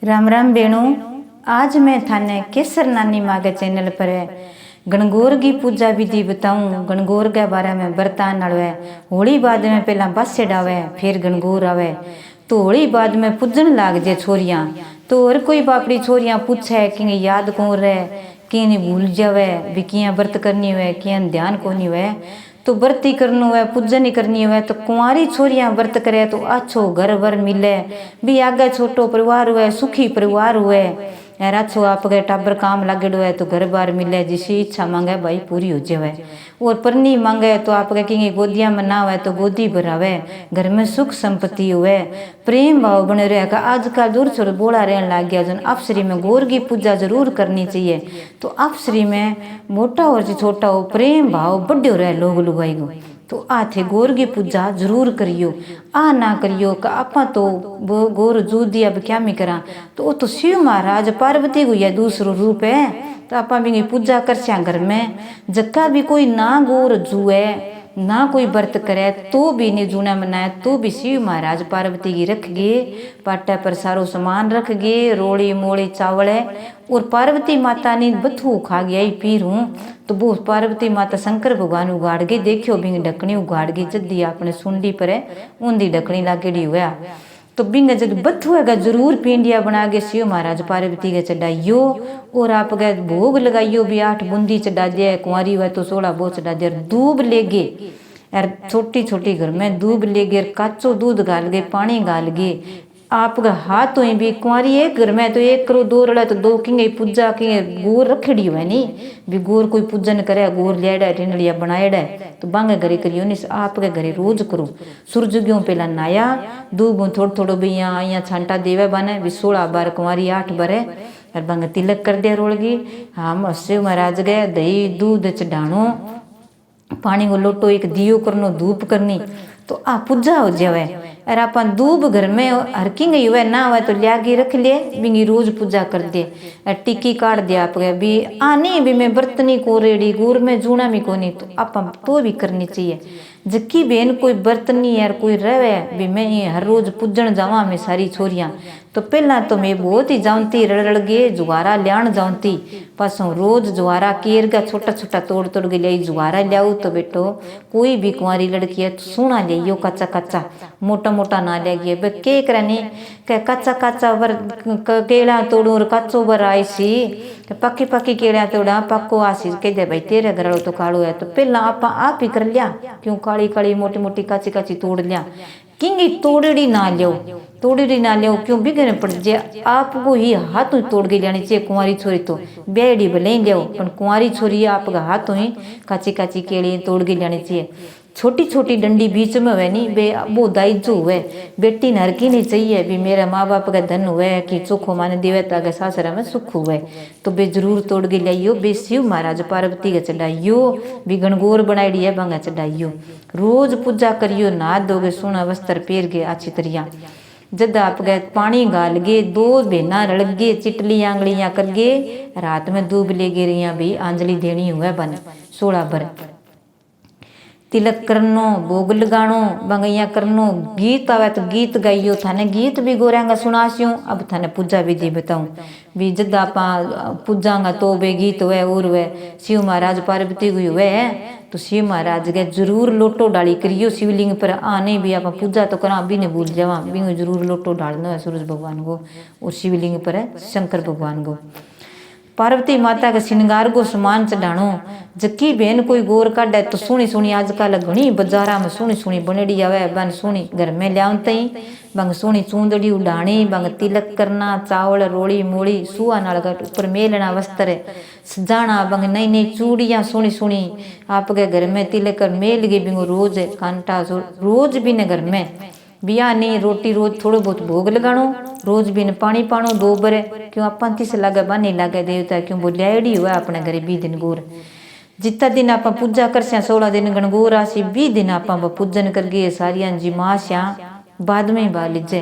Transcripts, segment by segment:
राम राम बेणु। आज मैं थाने केसर नानी माँ के चैनल पर गणगौर की पूजा विधि बताऊं। गणगौर के बारे में बरतान है। होली बाद में पहला बासेड आवे, फिर गणगौर आवे। तो होली बाद में पूजन लाग जाए छोरियां। तो हर कोई बापड़ी छोरियां पूछे कि याद कौन रहे, कि नहीं भूल जावे, भी किया व्रत करनी हुए, किया ध्यान को नहीं हुए। तो व्रती करनी हुए, पूजन ही करनी हुए। तो कुंवारी छोरियां व्रत करे तो अच्छो घर वर मिले, भी आगे छोटो परिवार हुए, सुखी परिवार हुए। यार अच्छो आपके टाबर काम लागेड़ो है तो घर बार मिले, जिसी इच्छा मांगे भाई पूरी हो जाए। और परनी मांगे तो आपके कि गोदियां में ना हुए तो गोदी भरावे, घर में सुख संपत्ति हुए, प्रेम भाव बने रहेगा। आजकल दूर छोड़ बोला रहने लग गया। जन अफसरी में गौर की पूजा जरूर करनी चाहिए। तो अफसरी में मोटा और छोटा हो, प्रेम भाव बढ़ो रहे लोग लुगाई को। तो आ थे गौर की पूजा जरूर करियो। आ ना करियो का आपा तो वो गौर जू दिया क्या मी करा। तो वो तो शिव महाराज पार्वती को यह दूसरो रूप है। तो आपा भी पूजा कर घर में। जक्का भी कोई ना गौर जुए ना कोई व्रत करे तो भी नहीं जूना मनाए, तो भी शिव महाराज पार्वती की रख गए। पाटा पर सारो सामान रख गए, रोड़ी मोड़ी चावल है। और पार्वती माता ने बथू खा गया ही पीर हूँ। तो वो पार्वती माता शंकर भगवान उगाड़ गई। देखियो बिंग ढकनी उगाड़ गई, जद्दी अपने सुंडी पर है ऊंधी ढकनी लागेड़ी हुआ। तो बिंग जब बथू है जरूर पिंडिया बना के शिव महाराज पार्वती के चढ़ाइयो। और आप गए भोग लगाइयो, भी 8 बूंदी चढ़ा दिया, कुंवारी हुआ तो 16 वो चढ़ा दिया। दूब ले गए यार, छोटी छोटी घर में दूब ले गए, काचो दूध गाल गए, पानी गाल गए। आपका हाथ तो भी कुंवारी एक घर में तो 1 करो 2 रड़ा तो 2 किंगे पूजा किंगे गोर रखड़ी हुए नहीं। भी गोर कोई पूजन करे, गोर लियाड़ा टिंडलिया बनाएड़ा तो बांगे घरे करियो नहीं। आपके घरे रोज करो। सूरज क्यों पहला नाया दूब थोड़ा थोड़ा भी यहाँ छांटा देवे बने, भी 16 बार कुंवारी 8 बार है। और बांगे तिलक कर दिया रोड़गी। हम शिव महाराज गए दही दूध चढ़ाणो, पानी को लोटो, एक दियो करनो, धूप करनी। तो आ पूजा हो जावे। और अपन दूब घर में हरकी गई हुए ना हुए तो लिया के रख लिए, बिंगी रोज पूजा कर दे। टिक्की काट दिया आप भी आनी भी मैं बर्तनी को रेडी गोर में जूना भी को नहीं। तो अपन तो भी करनी चाहिए। जक्की बेन कोई बर्तनी यार कोई रहे भी मैं हर रोज पूजन जावा मैं सारी छोरियां। तो पहला तो मैं बहुत ही जानती रड़ गे जुगारा लियान जानती। पासों रोज जुगारा केर का छोटा छोटा तोड़ तोड़ के लिया जुगारा लियाऊ। तो बेटो कोई भी कुंवारी लड़की है तो सोना लियो कच्चा कच्चा, मोटा मोटा ना ले गए। बे के करनी के कच्चा कच्चा वर केड़ा तोड़ू और कच्चो बर आई सी, पक्की पक्की केड़ा तोड़ा पक्को आसी कह दे भाई तेरे घर तो काड़ो है। तो पहला आप ही कर लिया, क्यों काली काली मोटी मोटी काची काची तोड़ लिया। किंगी तोड़ड़ी ना लियो, तोड़ड़ी ना लियो क्यों बिगड़ने पड़ जाए। आपको ही हाथों ही तोड़ के लेनी चाहिए। कुंवारी छोरी तो बेड़ी भले लियो, पर कुंवारी छोरी आपका हाथों ही काची काची केड़ी तोड़ के लेनी चाहिए। छोटी छोटी डंडी बीच में हुए नहीं बे वो दाइजो हुए। बेटी नरकी नहीं चाहिए भी मेरे माँ बाप का धन हुए कि चोखो माने देवे ताके सासरा में सुख हुए। तो बे जरूर तोड़ के लाइयो। बे शिव महाराज पार्वती के चढ़ाइयो, भी गणगौर बनाई है बांगा चढ़ाइयो। रोज पूजा करियो, नहा दोगे, सोना वस्त्र पहर के अच्छी तरिया। जद आप गए पानी गाल गे, 2 बेना रड़ गे, चिटली आंगलियां कर गे, रात में दूब ले गे रही भी आंजलि देनी हुए बन 16 भर। तिलक करनो, भोग लगाणो, बंगैया करनो, गीत आवे तो गीत गाइयो। थाने गीत भी गोरेंगा सुनासियो। अब थाने पूजा विधि बताऊं। भी जद आपा पूजांगा तो बे गीत हुए और हुए शिव महाराज पार्वती हुई हुए तो शिव महाराज के जरूर लोटो डाली करियो शिवलिंग पर। आने भी आप पूजा तो करा भी नहीं भूल जावा, भी जरूर लोटो डालना है सूरज भगवान को और शिवलिंग पर है शंकर भगवान को। पार्वती माता के श्रृंगार को समान चढ़ाणो। जक्की बहन कोई गोर काटे तो सुनी सुनी आजकल घनी बाजारा में सुनी सुनी बनेड़ी आवे, बन सुनी घर में लियावते ही बंग सुनी चूंदड़ी उड़ानी, बंग तिलक करना, चावल रोड़ी मोड़ी सुआ नाल ऊपर मेलना वस्त्र सजाना, बंग नई नई चूड़ियाँ सुनी सुनी आपके घर में तिलक कर मेल गई। बिंगो रोज कांटा रोज भी ने घर में बिया नहीं रोटी रोज थोड़ो बहुत भोग लगाणो, रोज भी ने पानी पानो 2 बरे, क्यों अपन तिस लागे बानी लागे देवता क्यों बोलियाड़ी हुआ अपने घरे 20 दिन गोर। जितना दिन आप पूजा कर 16 दिन गणगौर आसी, 20 दिन आप पूजन कर गए सारिया जी माँ श्या बाद में ही बा लीजे।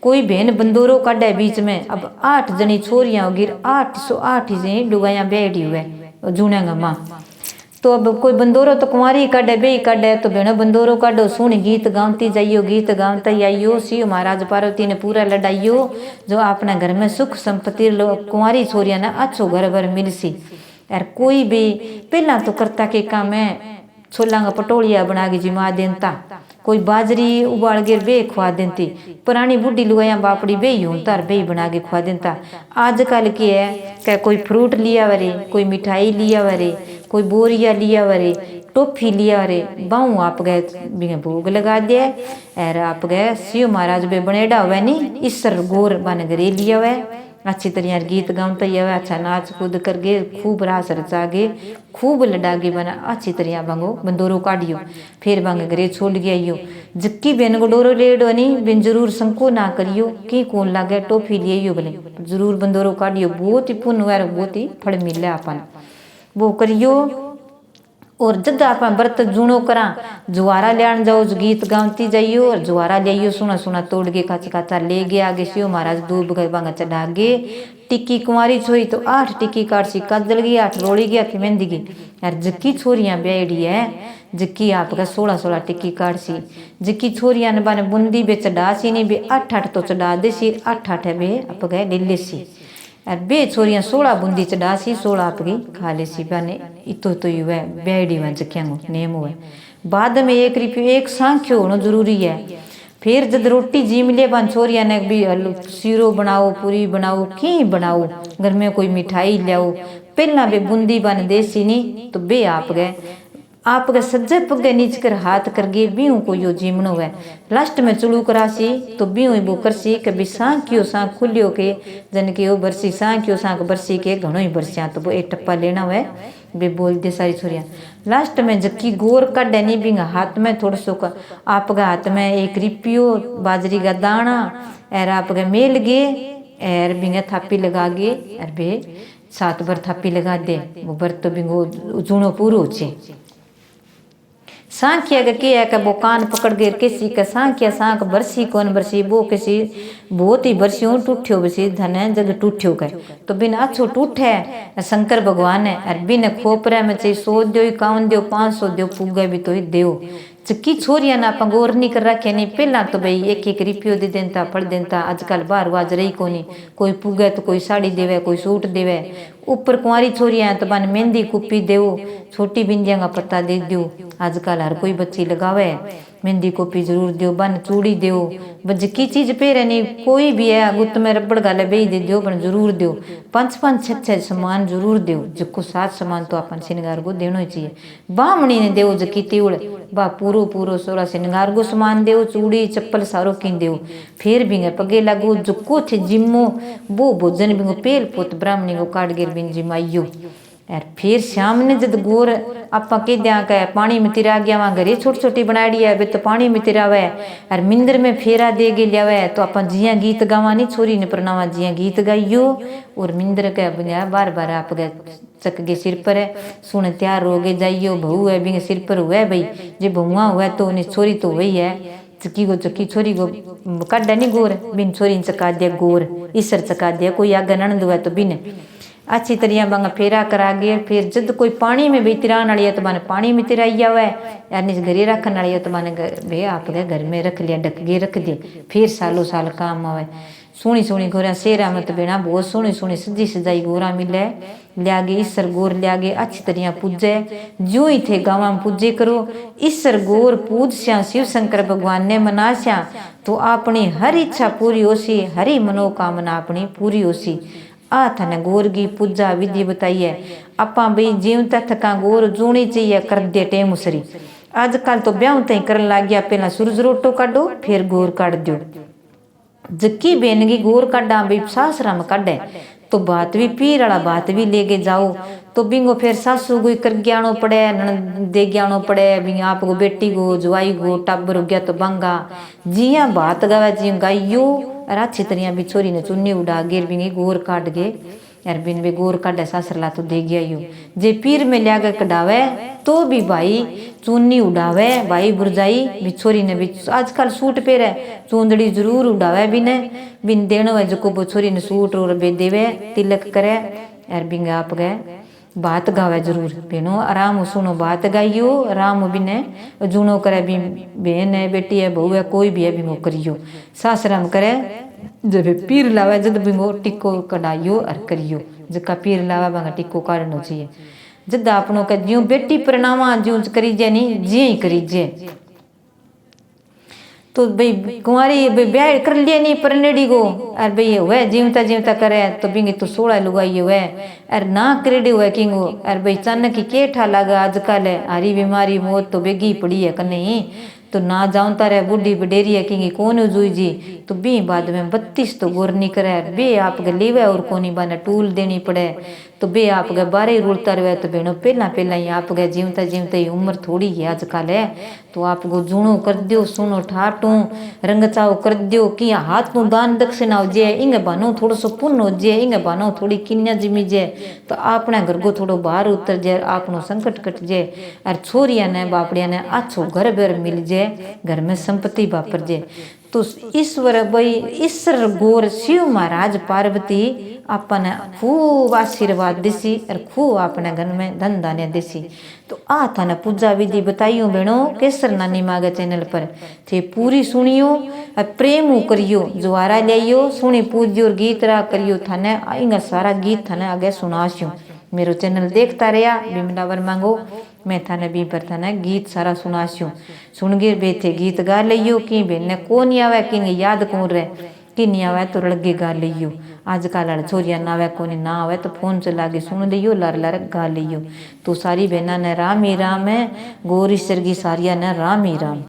कोई बहन बंदोरो काटे बीच में। अब 8 जनी छोरियां गिर 8 ही लुगाइया बैठी हुए जूनेगा माँ। तो अब कोई बंदोरो तो कुंवारी काढ़े बे काढ़े तो बेनो बंदोरो काढ़ो सुन गीत गावती जाइयो गीत गावता आइयो शिव महाराज पार्वती ने पूरा लड़ाइयो जो अपने घर में सुख संपत्ति कुंवारी छोरिया ने अच्छो घर भर मिलसी। यार कोई भी पहला तो करता के काम है छोला का पटोलिया बना के जिमा देता, कोई बाजरी उबाल के बे खुआ देती, पुरानी बुढ़ी लुगाया बापड़ी बे यूं तार बे बना के खुआ देता। आजकल की है क्या कोई फ्रूट लिया वरे, कोई मिठाई लिया वरे, कोई बोरिया लिया वरे, टोफी लिया वरे, बाऊ आप गए भोग लगा दिया और आप गए शिव महाराज बे बनेड़ा हुआ नहीं ईश्वर गोर बन घरे लिया हुआ अच्छी तरह गीत गावता ही अच्छा नाच कूद करके खूब रास रचागे खूब लडागे बना अच्छी तरह बंगो बंदोरो काढ़ियो फिर बंग घरे छोड़ गया आइयो जक्की बेन को डोरो लेडो नहीं बिन जरूर संको ना करियो की कौन लागे टोफी लिए बोले जरूर बंदोरो काढ़ियो बहुत ही पुण्य हुआ बहुत ही फल मिले अपन वो करियो। और जब आप व्रत जूणो करा जुआरा लियान जाओ गीत गावती जाइयो और जुआरा लियो सुना सुना तोड़ के काचा काचा ले गए आगे शिव महाराज दूब गए बांगा चढ़ा गे टिक्की कुंवारी छोरी तो 8 टिक्की काटसी काजल गई 8 रोड़ी गया कि मेहंदी की यार जक्की छोरियां ब्याड़ी है जक्की आपका 16 टिक्की काटसी जक्की छोरियां ने बाने बुंदी बे चढ़ासी नहीं बे 8 तो चढ़ा देसी 8 बे आप गए ले लेसी और बे छोरियां 16 बूंदी चढ़ासी 16 आपकी खा लेसी बने इतो तो ही हुआ ब्याड़ी वहाँ जक्या नेम हुआ बाद में 1 रुपये 1 सांख्यो होना जरूरी है। फिर जब रोटी जीम ले बन छोरिया ने भी सीरो बनाओ पूरी बनाओ की बनाओ घर में कोई मिठाई लियाओ पहला बे बूंदी बन देसी नहीं तो बे आप गए आपके सज्जे पगे नीच कर हाथ कर गे बीहू को यो जीमनो है लास्ट में चुलू करासी तो बीहू वो करसी कभी सांख क्यों सांख खुलियो के जन के वो बरसी सांख क्यों सांख बरसी के घणो ही बरसिया तो वो 1 टप्पा लेना हुआ बे बोल दे सारी छोरिया लास्ट में जक्की गोर काढ़े नहीं बिंगा हाथ में थोड़ा सो का आपका हाथ में 1 रुपयो बाजरी का दाना और आपके मेल गे और बिंगा थापी लगा गे और बे 7 बार थापी लगा दे वो बर तो बिंगो जूणो पूरो छे सांखिया के है कि वो कान पकड़ के किसी का सांखिया सांख बरसी कौन बरसी वो किसी बहुत ही बरसियों टूठ्यो बसी धन जग टूठ्यो के तो बिन अच्छो टूठे शंकर भगवान है और बिन खोपरे में चाहिए 100 दो 51 दो 500 दो पुगे भी तो ही देव चक्की छोरिया ना आप गौर नहीं कर रखे नहीं पहला तो भाई 1 रुपयो दे देता पढ़ देता आजकल बाहर वाज रही कोनी कोई पुगे तो कोई साड़ी देवे कोई सूट देवे ऊपर कुंवारी छोरिया तो बन मेहंदी कुप्पी देव छोटी बिंदिया का पत्ता दे दो आजकल हर कोई बच्ची लगावे मेहंदी कॉपी जरूर दो बन चूड़ी दो जकी चीज पहरे नहीं कोई भी है गुत्त में रबड़ गाले बे दे दो बन जरूर दो 5-5 6-6 सामान जरूर दो जको 7 सामान तो अपन श्रृंगार को देना ही चाहिए। बामणी ने देव जकी तिवड़ बा पूरो 16 श्रृंगार को सामान दो चूड़ी चप्पल सारो की दो फिर भी पगे लागो जको थे जिम्मो वो भोजन भी पेल पोत ब्राह्मणी को काट गिर बिन जिमाइयो यार फिर शाम ने जब गोर आपा के दिया का पानी में तिरा गया वहाँ घरे छोटी बनाई है बे तो पानी में तिरावे और मिंदर में फेरा दे गे लिया तो आप जिया गीत गावा नहीं छोरी ने प्रणावा जिया गीत गाइयो और मिंदर के बार बार आप गए चक के सिर पर है सुन तैयार हो गए जाइयो बहू है भी सिर पर हुआ है भाई जे बहुआ हुआ तो उन्हें छोरी तो वही है चक्की छोरी को काटा नहीं गोर बिन छोरी चका दिया गोर ईसर चका दिया कोई आगे ननद हुआ तो बिन अच्छी तरह बंगा फेरा करा गए फिर जब कोई पानी में भी तिरान वाली है तो मैंने पानी में तिराई हुआ है यार घरे रखने वाली है तो मैंने भैया आप घर में रख लिया ढक के रख दिए फिर सालों साल काम आवे सोनी गोरा शेरा मत बेना बहुत सोनी सजी सजाई गोरा मिले लिया गे ईश्वर गोर लिया गे अच्छी तरह पूजे जो ही थे गाँव में पूजे करो ईश्वर गोर पूज श्या शिव शंकर भगवान ने मना श्या तो अपनी हर इच्छा पूरी होसी हरी मनोकामना अपनी पूरी होसी। आ थाने गोर की पूजा विधि बताइए अपा भाई जीवता थका गोर जूनी चाहिए कर दे टेम उसरी आजकल तो ब्याह तई कर लग गया पहला सूरज रोटो काटो फिर गोर काट दो जक्की बेन की गोर काटा भाई सासरा में काटे तो बात भी पीर वाला बात भी लेके जाओ तो बिंगो फिर सासू को कर ग्यानो पड़े नन दे ग्यानो पड़े बिंग आपको बेटी को जवाई को टाबर हो गया तो बंगा जिया बात गावे जी गाइयो और अच्छी तरह भी छोरी ने चुन्नी उड़ा गिर बिंगी गोर काट गए यार बिन भी गोर काटे सासरला तो दे गया यो जे पीर में लिया कढ़ावे तो भी भाई चुन्नी उड़ावे भाई बुरजाई भी छोरी ने भी आजकल सूट पहरे चूंदड़ी जरूर उड़ावे बिन देनो है जो को छोरी ने सूट और बे देवे तिलक करे यार बिंग आप गए बात गावे जरूर बेनो आराम सुनो बात गाइयो आराम बिने जूनो करे भी बहन है बेटी है बहू है कोई भी है भी वो करियो सासराम करे जब पीर लावे जब भी वो टिक्को कढ़ाइयो और करियो जका पीर लावा बांगा टिक्को काढ़नो चाहिए जद आपनो के ज्यों बेटी प्रणामा ज्यों करी जे नहीं जे ही करी जे तो भाई कुंवारी ब्याह कर लिया नहीं परनेड़ी को और भाई वह जीवता करे तो बिंगी तो 16 लुगाई हुए और ना करेडी हुए किंगो और भाई चानक की केठा लगा आजकल हरी बीमारी मौत तो बेगी पड़ी है कन्ने तो ना जाऊंता रहे बूढ़ी बडेरी है किंगी कौन जुई जी तो बी बाद में 32 तो गोर नहीं करे बे आपके लेवे और कोनी बाने टूल देनी पड़े तो बे आपके बारे रुलता रहे तो बेनो पहला ही आपके जीवता ही उम्र थोड़ी है आजकल है तो आपको जूणो कर दियो सुनो ठाटू रंग चाव कर दियो कि हाथ में दान दक्षिणा हो जाए इंगे बानो थोड़ो सो पुण्य हो जाए इंगे बानो थोड़ी किन्या जिमी जाए तो आपने घर को थोड़ो बाहर उतर जाए आपनो संकट कट जाए और छोरिया ने बापड़िया ने अच्छो घर बेर मिल जाए घर में संपत्ति वापर जाए तो ईश्वर भाई ईश्वर गोर शिव महाराज पार्वती अपने खूब आशीर्वाद देसी और खूब अपने घर में धन धान्य देसी तो आ थाने पूजा विधि बताइयो बेणो केसर नानी मागे चैनल पर थे पूरी सुनियो और प्रेम करियो जुआरा लियो सुनी पूजियो और गीत रा करियो थाने आएंगा सारा गीत थाने आगे सुनासियो मेरो चैनल देखता रहा बिमला वर्मा को मैं थाने भी पर थाने गीत सारा सुनासियो सुन गिर बेथे गीत गा लियो कि बेने कौन आवे कि याद कौन रहे कि नहीं आवे तो लगे गा लियो आजकल छोरिया ना आवे कोनी ना आवे तो फोन चला के सुन लियो लार लार गा लियो तो सारी बहना ने राम ही राम है गौरी सरगी सारिया ने राम ही राम।